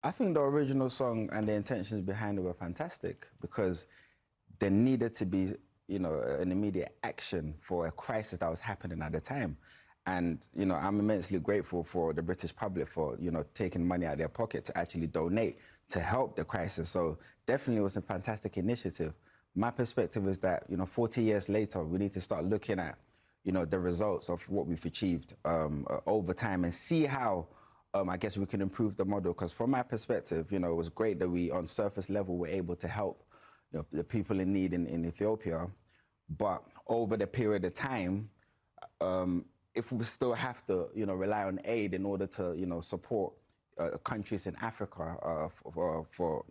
I think the original song and the intentions behind it were fantastic because there needed to be, an immediate action for a crisis that was happening at the time. And, I'm immensely grateful for the British public for, taking money out of their pocket to actually donate to help the crisis. So definitely it was a fantastic initiative. My perspective is that, 40 years later, we need to start looking at, the results of what we've achieved over time and see how, I guess we can improve the model. Because from my perspective, it was great that we, on surface level, were able to help the people in need in Ethiopia. But over the period of time, if we still have to, rely on aid in order to, support countries in Africa for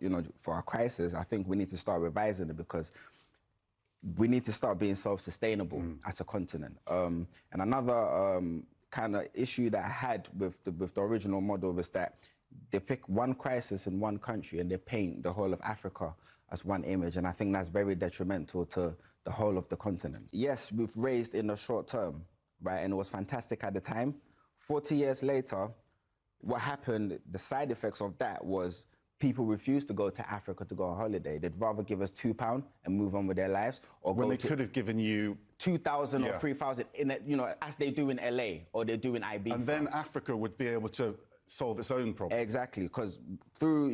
our crisis, I think we need to start revising it because we need to start being self-sustainable as a continent. And another kind of issue that I had with the original model was that they pick one crisis in one country and they paint the whole of Africa as one image, and I think that's very detrimental to the whole of the continent. Yes, we've raised in the short term, right, and it was fantastic at the time. 40 years later, what happened, the side effects of that was people refused to go to Africa to go on holiday. They'd rather give us £2 and move on with their lives, or when they could have given you 2,000 or 3,000 in it, as they do in LA or they do in IB. And then Africa would be able to solve its own problem. Exactly, because through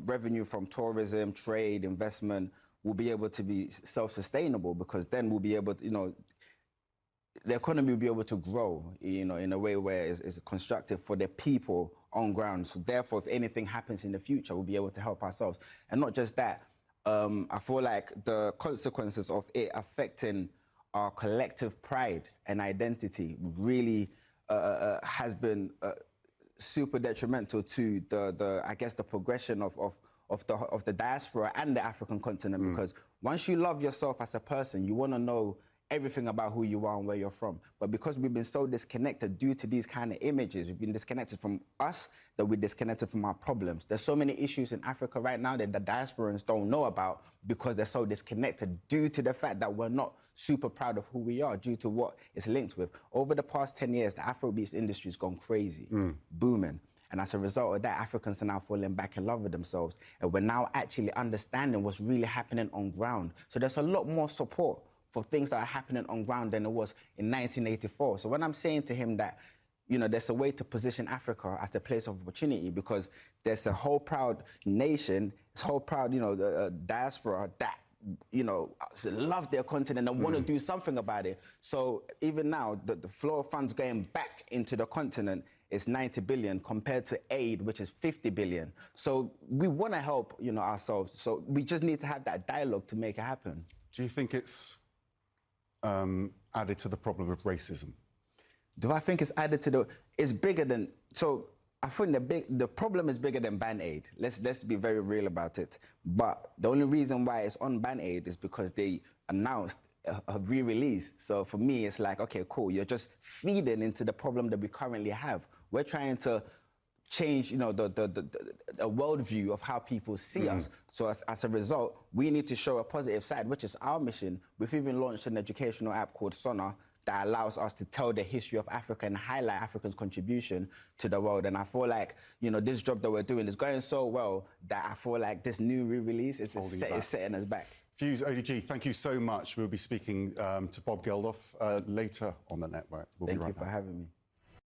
revenue from tourism, trade, investment, we'll be able to be self-sustainable, because then we'll be able to, the economy will be able to grow, in a way where it's constructive for the people on ground. So therefore, if anything happens in the future, we'll be able to help ourselves. And not just that, I feel like the consequences of it affecting our collective pride and identity really has been super detrimental to I guess the progression of the diaspora and the African continent. Because once you love yourself as a person, you want to know everything about who you are and where you're from. But because we've been so disconnected due to these kind of images, we've been disconnected from us, that we're disconnected from our problems. There's so many issues in Africa right now that the diasporans don't know about because they're so disconnected due to the fact that we're not super proud of who we are, due to what it's linked with. Over the past 10 years, the Afrobeats industry's gone crazy, booming. And as a result of that, Africans are now falling back in love with themselves. And we're now actually understanding what's really happening on ground. So there's a lot more support for things that are happening on ground than it was in 1984. So when I'm saying to him that, there's a way to position Africa as a place of opportunity, because there's a whole proud nation, this whole proud, diaspora that, love their continent and want to do something about it. So even now, the flow of funds going back into the continent is 90 billion compared to aid, which is 50 billion. So we want to help, ourselves. So we just need to have that dialogue to make it happen. Do you think it's added to the problem of racism? Do I think it's added to it's bigger than, so I think the problem is bigger than Band-Aid. Let's be very real about it. But the only reason why it's on Band-Aid is because they announced a re-release. So for me, it's like, okay, cool. You're just feeding into the problem that we currently have. We're trying to change, the worldview of how people see us. So as a result, we need to show a positive side, which is our mission. We've even launched an educational app called Sona that allows us to tell the history of Africa and highlight Africa's contribution to the world. And I feel like, this job that we're doing is going so well that I feel like this new re-release is setting us back. Fuse, ODG, thank you so much. We'll be speaking to Bob Geldof later on the network. We'll be right back. Thank you for having me.